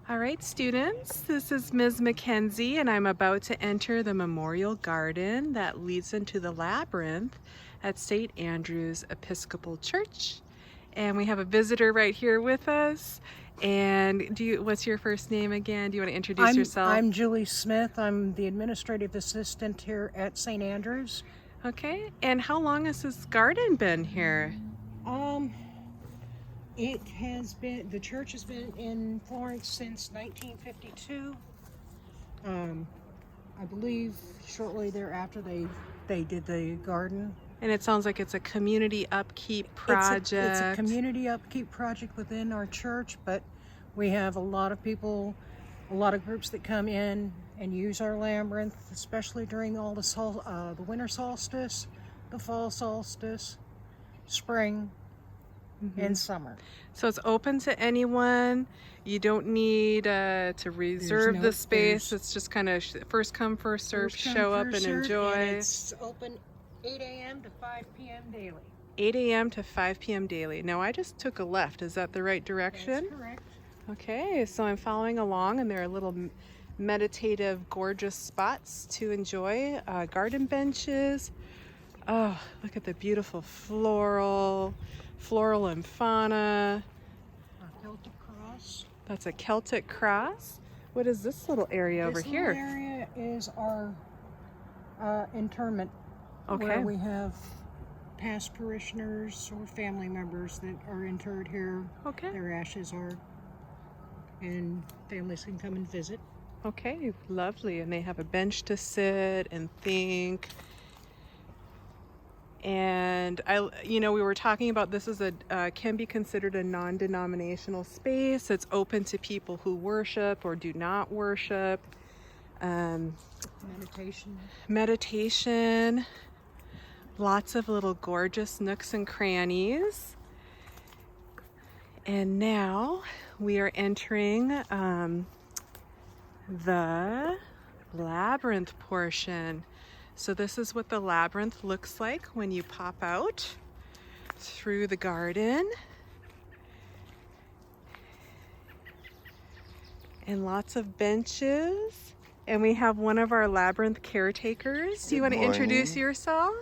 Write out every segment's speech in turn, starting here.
All right, students, this is Ms. Mackenzie, and I'm about to enter the memorial garden that leads into the Labyrinth at St. Andrew's Episcopal Church. And we have a visitor right here with us. And what's your first name again? Do you want to introduce yourself? I'm Julie Smith. I'm the administrative assistant here at St. Andrews. Okay, and how long has this garden been here? The church has been in Florence since 1952. I believe shortly thereafter they did the garden. And it sounds like it's a community upkeep project. It's a community upkeep project within our church, but we have a lot of people, a lot of groups that come in and use our labyrinth, especially during all the winter solstice, the fall solstice, spring, and summer. So it's open to anyone. You don't need to reserve the space. It's just kind of first come, first serve, show up and enjoy. And it's open 8 a.m. to 5 p.m. daily. 8 a.m. to 5 p.m. daily. Now I just took a left. Is that the right direction? That's correct. Okay, so I'm following along, and there are little meditative, gorgeous spots to enjoy. Garden benches. Oh, look at the beautiful floral and fauna. A Celtic cross. That's a Celtic cross. What is this little area over here? This area is our interment. Okay. Where we have past parishioners or family members that are interred here. Okay. Their ashes are, and families can come and visit. Okay, lovely. And they have a bench to sit and think. And we were talking about this is can be considered a non-denominational space. It's open to people who worship or do not worship. Meditation. Lots of little gorgeous nooks and crannies. And now we are entering the labyrinth portion. So this is what the labyrinth looks like when you pop out through the garden. And lots of benches. And we have one of our labyrinth caretakers. Do you want to introduce yourself?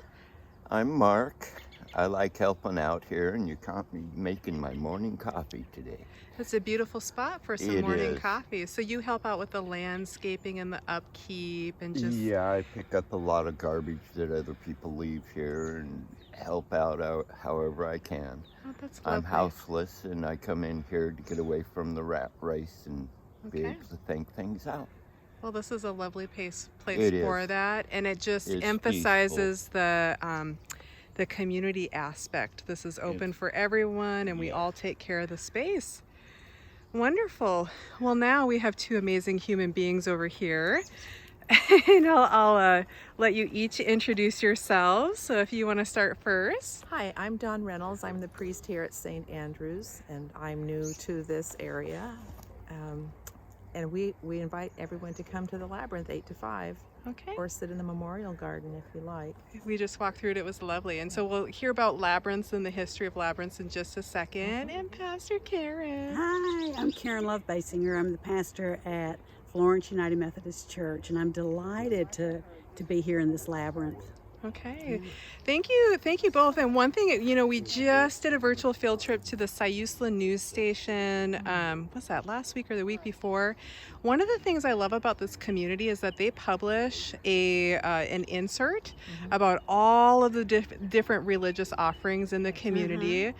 I'm Mark. I like helping out here, and you caught me making my morning coffee today. It's a beautiful spot for some morning coffee. So you help out with the landscaping and the upkeep and just... Yeah, I pick up a lot of garbage that other people leave here and help out however I can. Oh, that's lovely. I'm houseless, and I come in here to get away from the rat race and be able to think things out. Well, this is a lovely place for that, and it just emphasizes the community aspect. This is open for everyone, and we all take care of the space. Wonderful. Well, now we have two amazing human beings over here, and I'll let you each introduce yourselves. So if you want to start first. Hi, I'm Dawn Reynolds. I'm the priest here at St. Andrews, and I'm new to this area. And we invite everyone to come to the Labyrinth 8 to 5. Okay. Or sit in the memorial garden if you like. We just walked through it. It was lovely. And so we'll hear about labyrinths and the history of labyrinths in just a second. And Pastor Karen. Hi, I'm Karen Love Basinger. I'm the pastor at Florence United Methodist Church, and I'm delighted to be here in this labyrinth. Okay. Thank you both. And one thing, we just did a virtual field trip to the Siuslaw news station. Was that last week or the week before? One of the things I love about this community is that they publish an insert about all of the different religious offerings in the community.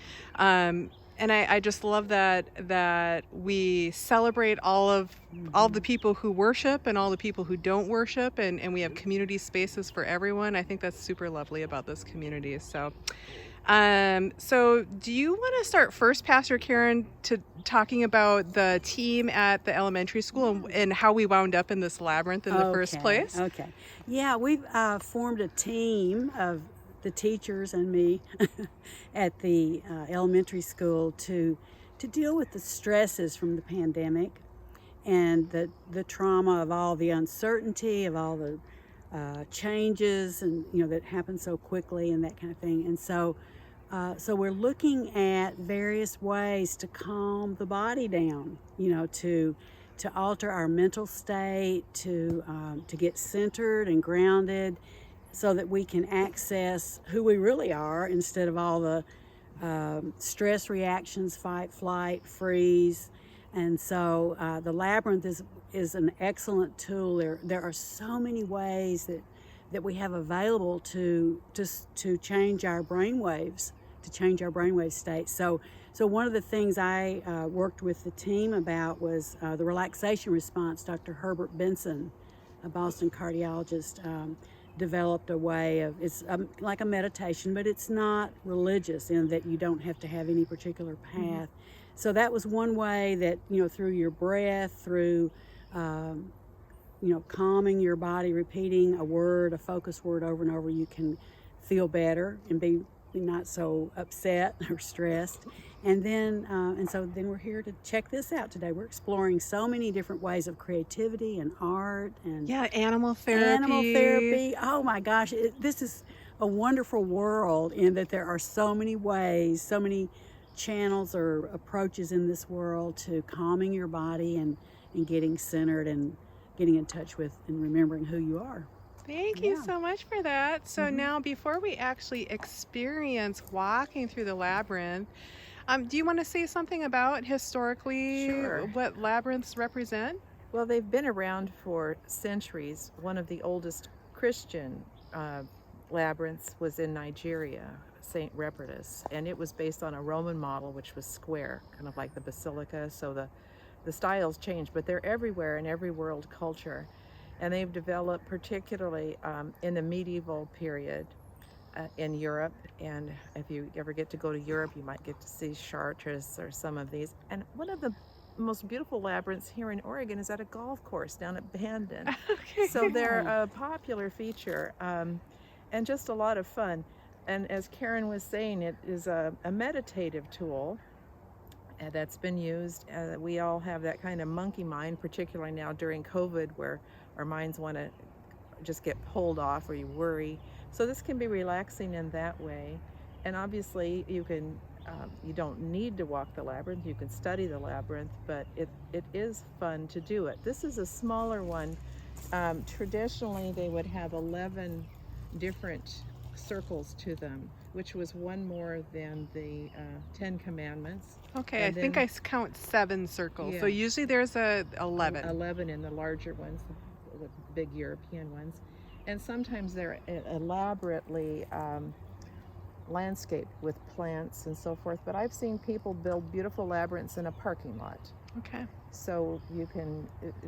And I just love that we celebrate all of the people who worship and all the people who don't worship, and we have community spaces for everyone. I think that's super lovely about this community. So do you want to start first, Pastor Karen, to talking about the team at the elementary school and how we wound up in this labyrinth in the first place? Okay. Yeah, we've formed a team of the teachers and me at the elementary school to deal with the stresses from the pandemic and the trauma of all the uncertainty of all the changes and that happen so quickly and that kind of thing. And so we're looking at various ways to calm the body down, to alter our mental state, to get centered and grounded, so that we can access who we really are instead of all the stress reactions, fight, flight, freeze. And so the Labyrinth is an excellent tool. There are so many ways that we have available to change our brainwaves, to change our brainwave state. So one of the things I worked with the team about was the relaxation response. Dr. Herbert Benson, a Boston cardiologist, developed a way of, it's like a meditation, but it's not religious in that you don't have to have any particular path. So that was one way that, through your breath, through calming your body, repeating a word, a focus word over and over, you can feel better and be not so upset or stressed. And then we're here to check this out today. We're exploring so many different ways of creativity and art and animal therapy. Oh my gosh, this is a wonderful world in that there are so many ways, so many channels or approaches in this world to calming your body and getting centered and getting in touch with and remembering who you are. Thank you so much for that. So now, before we actually experience walking through the labyrinth, do you want to say something about historically what labyrinths represent? Well, they've been around for centuries. One of the oldest Christian labyrinths was in Nigeria, St. Repertus, and it was based on a Roman model, which was square, kind of like the basilica. So the styles changed, but they're everywhere in every world culture. And they've developed particularly in the medieval period in Europe. And if you ever get to go to Europe, you might get to see Chartres or some of these. And one of the most beautiful labyrinths here in Oregon is at a golf course down at Bandon. Okay. So they're a popular feature and just a lot of fun. And as Karen was saying, it is a meditative tool that's been used. We all have that kind of monkey mind, particularly now during COVID, where our minds want to just get pulled off or you worry. So this can be relaxing in that way. And obviously you can, you don't need to walk the labyrinth, you can study the labyrinth, but it is fun to do it. This is a smaller one. Traditionally they would have 11 different circles to them, which was one more than the 10 Commandments. Okay, And I think then- I count 7 circles. So Yeah. usually there's 11. 11 in the larger ones, the big European ones. And sometimes they're elaborately landscaped with plants and so forth. But I've seen people build beautiful labyrinths in a parking lot. Okay. So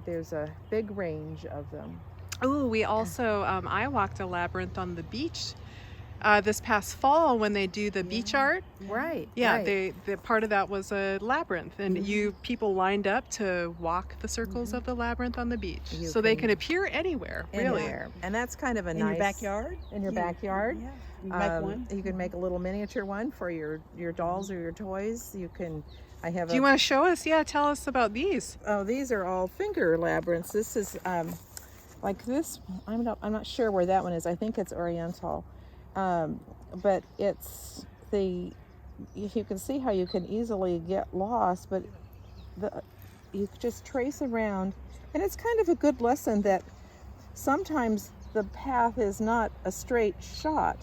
there's a big range of them. Oh, we also, I walked a labyrinth on the beach this past fall when they do the beach art. Right. Yeah, right. the part of that was a labyrinth, and people lined up to walk the circles of the labyrinth on the beach, You so they can- can appear anywhere, really. Anywhere. And that's kind of a In nice your backyard? in your backyard. Yeah. You make one. You can make a little miniature one for your dolls or your toys. You can. I have. Do you want to show us? Yeah, tell us about these. Oh, these are all finger labyrinths. This is like this. I'm not sure where that one is. I think it's Oriental, but it's you can see how you can easily get lost, but you just trace around, and it's kind of a good lesson that sometimes the path is not a straight shot,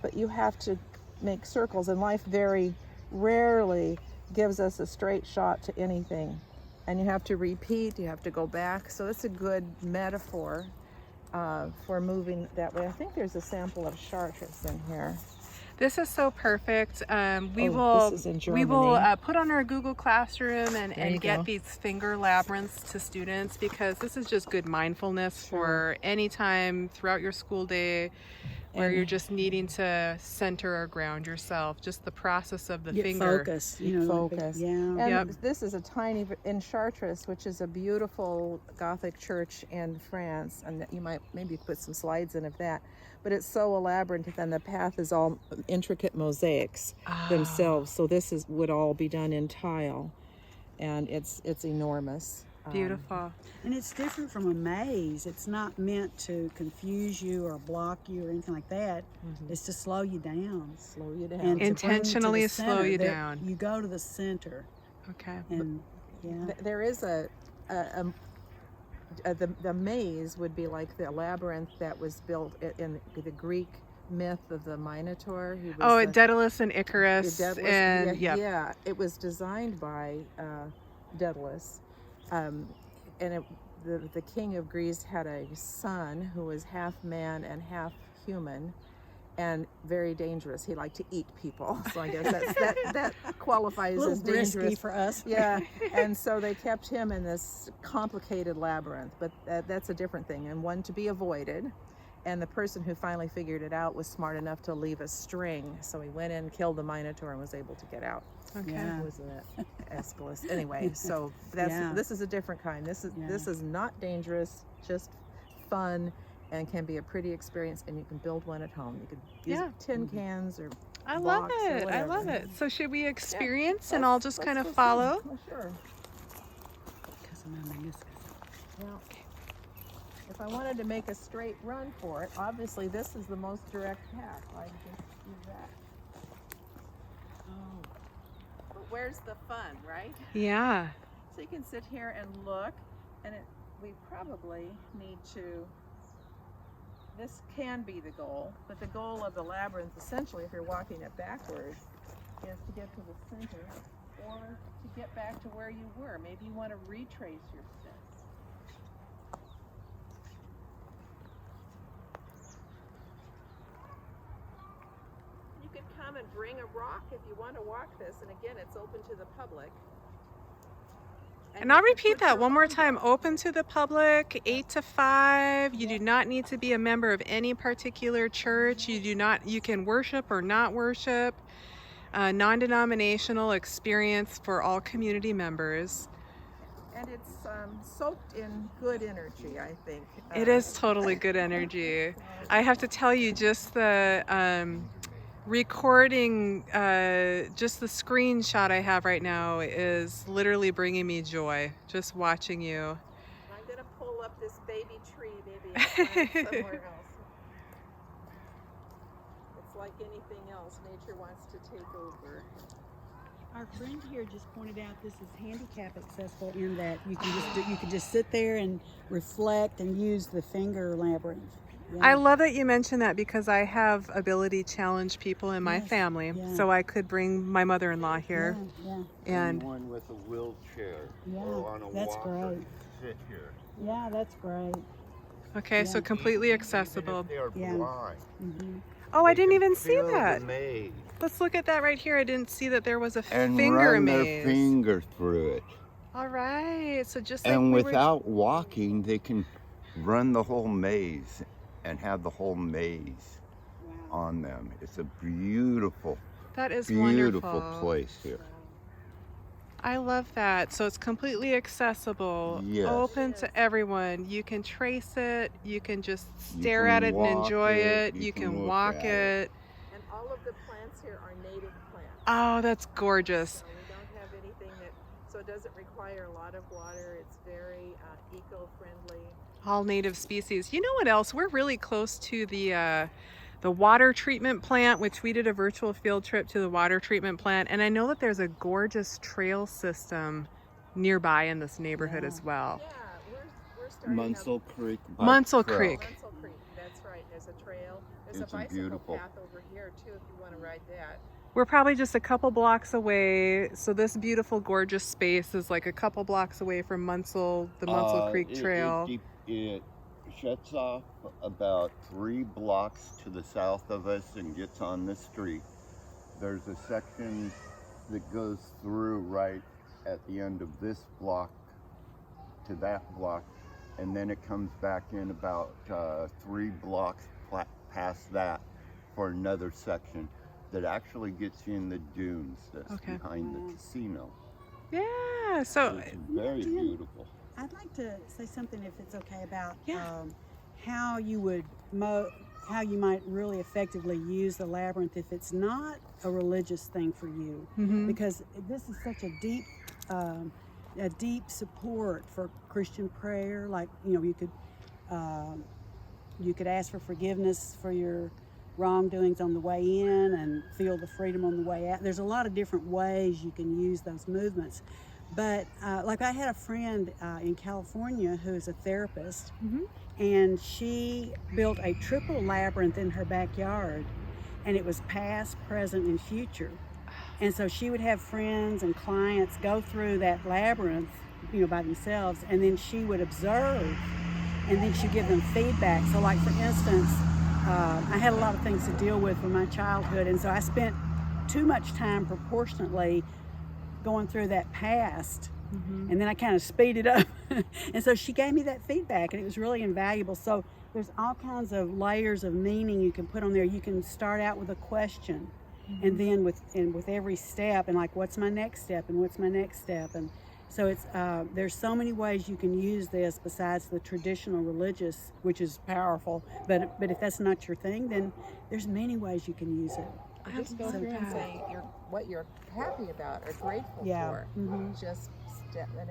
but you have to make circles, and life very rarely gives us a straight shot to anything. And you have to repeat, you have to go back. So it's a good metaphor for moving that way. I think there's a sample of Chartres in here. This is so perfect. We Oh, this is in we will Germany. put on our Google Classroom There you and get go. these finger labyrinths to students, because this is just good mindfulness for any time throughout your school day where And- you're just needing to center or ground yourself. Just the process of the Get finger. focus. Focus. Yeah. And Yep. this is a tiny, in Chartres, which is a beautiful Gothic church in France, and you might maybe put some slides in of that. But it's so elaborate, and the path is all intricate mosaics themselves. So this would all be done in tile, and it's enormous. Beautiful. And it's different from a maze. It's not meant to confuse you or block you or anything like that. It's to slow you down. Slow you down. And to bring you to Intentionally the slow center. you down. You go to the center. Okay. And yeah. There is a the maze would be like the labyrinth that was built in the Greek myth of the Minotaur. He was Oh, the, Daedalus and Icarus, Daedalus, and yeah, it was designed by Daedalus, and the king of Greece had a son who was half man and half human, and very dangerous. He liked to eat people, so I guess that qualifies A little as dangerous risky for us. Yeah, and so they kept him in this complicated labyrinth, but that's a different thing, and one to be avoided. And the person who finally figured it out was smart enough to leave a string, so he went in, killed the Minotaur, and was able to get out. Okay. Yeah. It was an Aeschylus. Anyway, so this is a different kind. This is not dangerous, just fun, and can be a pretty experience. And you can build one at home. You could use tin cans or I love blocks or it. I whatever. love it. So should we experience and I'll just kind of follow? Oh, sure. Because of my meniscus. Now, if I wanted to make a straight run for it, obviously this is the most direct path. I just do that. Oh. But where's the fun, right? Yeah. So you can sit here and look, and we probably need to. This can be the goal, but the goal of the labyrinth, essentially, if you're walking it backwards, is to get to the center or to get back to where you were. Maybe you want to retrace your steps. You could come and bring a rock if you want to walk this, and again, it's open to the public. And I'll you can repeat put that your one more own time. rock. Open to the public, 8 to 5. You do not need to be a member of any particular church. You can worship or not worship. Non-denominational experience for all community members. And it's soaked in good energy, I think. It is totally good energy. I have to tell you, just the recording, just the screenshot I have right now is literally bringing me joy, just watching you. I'm going to pull up this baby tree, maybe and plant it somewhere else. It's like anything else, nature wants to take over. Our friend here just pointed out this is handicap accessible in that you can just sit there and reflect and use the finger labyrinth. Yeah. I love that you mentioned that because I have ability challenged people in my Yes, family, yeah. so I could bring my mother-in-law here. Yeah, And Anyone with a wheelchair Yeah, or on a that's walker great. can sit here. yeah, that's great. okay, so Yeah. completely Even accessible. if they are Yeah. blind, Hmm. Oh, I they didn't can even see feel the that. maze Let's look at that right here. I didn't see that there was a and finger run their maze. finger through it. All right, so just like And we were- without walking, they can run the whole maze and have the whole maze Wow. on them. It's a beautiful, that is beautiful wonderful. place here. I love that. So it's completely accessible, Yes. open to everyone. You can trace it. You can just stare can at it and walk enjoy it, it. you You can can look walk at it. And all of the plants here are native plants. Oh, that's gorgeous. So we don't have anything so it doesn't require a lot of water. It's very eco-friendly. All native species. You know what else? We're really close to the water treatment plant, which we did a virtual field trip to the water treatment plant, and I know that there's a gorgeous trail system nearby in this neighborhood Yeah. as well. Yeah, we're starting Mussel Creek. Bike Mussel Trail. Creek. Mussel Creek, that's right. There's a trail. There's It's a bicycle beautiful. path over here too if you want to ride that. We're probably just a couple blocks away. So this beautiful, gorgeous space is like a couple blocks away from Mussel, the Mussel Creek Trail. It shuts off about 3 blocks to the south of us and gets on the street. There's a section that goes through right at the end of this block to that block, and then it comes back in about 3 blocks past that for another section that actually gets you in the dunes that's Okay. behind the casino. Yeah, so It's very Jim, beautiful. I'd like to say something, if it's okay, about Yeah. how you would how you might really effectively use the labyrinth if it's not a religious thing for you, mhm. because this is such a deep support for Christian prayer. Like, you could ask for forgiveness for your wrongdoings on the way in and feel the freedom on the way out. There's a lot of different ways you can use those movements, But like I had a friend in California who's a therapist, Mhm. and she built a triple labyrinth in her backyard, and it was past, present, and future. And so she would have friends and clients go through that labyrinth, by themselves, and then she would observe, and then she'd give them feedback. So, like for instance, I had a lot of things to deal with from my childhood, and so I spent too much time proportionately going through that past, and then I kind of speeded up. And so she gave me that feedback, and it was really invaluable. So there's all kinds of layers of meaning you can put on there. You can start out with a question, and then with every step, and like, what's my next step, and what's my next step, and so it's there's so many ways you can use this besides the traditional religious, which is powerful. But if that's not your thing, then there's many ways you can use it. Just go through and say what you're happy about or grateful for. Just step, and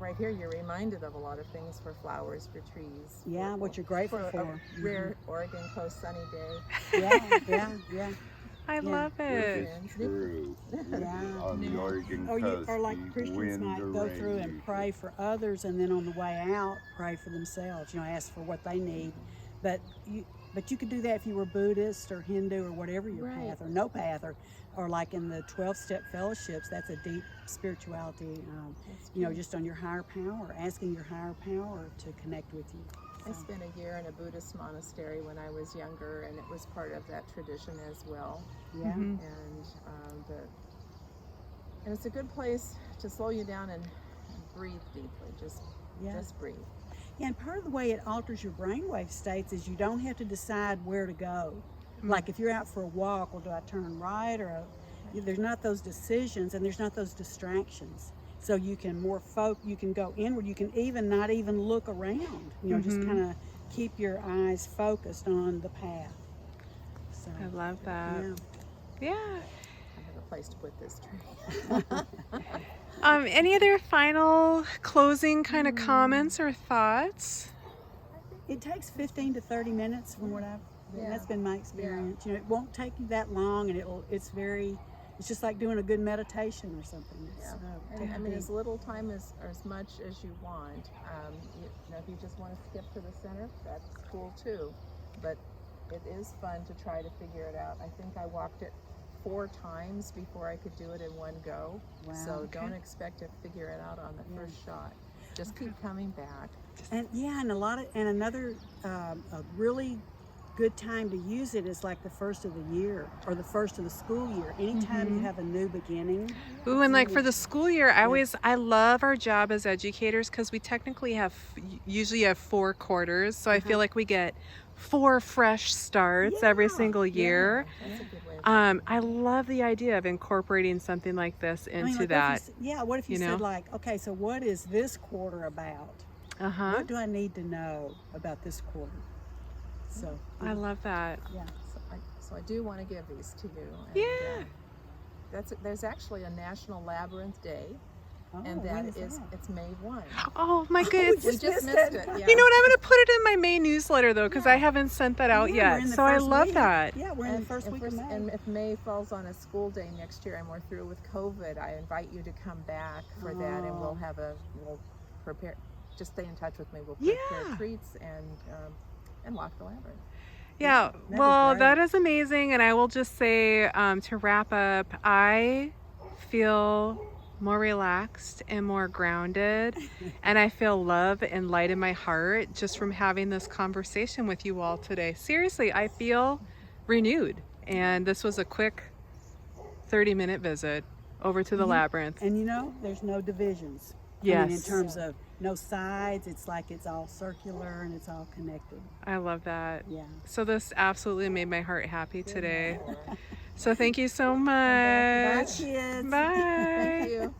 right here you're reminded of a lot of things for flowers, for trees. Yeah, what you're grateful for. A rare Oregon coast sunny day. Yeah. I love it. It's true. On the Oregon Or coast, like the Christians wind might or go rain through and usually. pray for others, and then on the way out, pray for themselves. Ask for what they need. But you could do that if you were Buddhist or Hindu or whatever your path, or no path, or like in the 12-step fellowships. That's a deep spirituality. Just on your higher power, asking your higher power to connect with you. I spent a year in a Buddhist monastery when I was younger, and it was part of that tradition as well. Yeah. And it's a good place to slow you down and breathe deeply. Just breathe. Yeah, and part of the way it alters your brainwave states is you don't have to decide where to go. Like if you're out for a walk, well, do I turn right there's not those decisions, and there's not those distractions. So you can you can go inward. You can even not even look around. Just kind of keep your eyes focused on the path. So I love that. Yeah. I have a place to put this tree. Any other final closing kind of comments or thoughts? It takes 15 to 30 minutes from what that's been my experience. It won't take you that long, and it's just like doing a good meditation or something. As little time as much as you want. If you just want to skip to the center, that's cool too. But it is fun to try to figure it out. I think I walked it 4 times before I could do it in one go. Wow. So don't expect to figure it out on the first shot. Just keep coming back. And another a really good time to use it is like the first of the year or the first of the school year. Anytime you have a new beginning. Ooh, and like for the school year, I love our job as educators because we technically usually have 4 quarters. So I feel like we get 4 fresh starts every single year. That's a good way. I love the idea of incorporating something like this into that. What if you said like, okay, so what is this quarter about? What do I need to know about this quarter? So I love that. Yeah. So I do want to give these to you. And, there's actually a National Labyrinth Day, and it's May 1. Oh my goodness. We just missed it. Yeah. You know what? I'm going to put it in my May newsletter though, because I haven't sent that out yet. So I love that. Yeah, we're in the first week of May. And if May falls on a school day next year and we're through with COVID, I invite you to come back for that, and we'll prepare. Just stay in touch with me. We'll prepare treats and walk the labyrinth. Yeah, well, that is amazing. And I will just say, to wrap up, I feel more relaxed and more grounded, and I feel love and light in my heart just from having this conversation with you all today. Seriously, I feel renewed, and this was a quick 30-minute visit over to the Labyrinth. And there's no divisions. Yes. In terms of no sides, it's like it's all circular and it's all connected. I love that. Yeah. So this absolutely made my heart happy today. So thank you so much. Bye, kids. Bye. Thank you.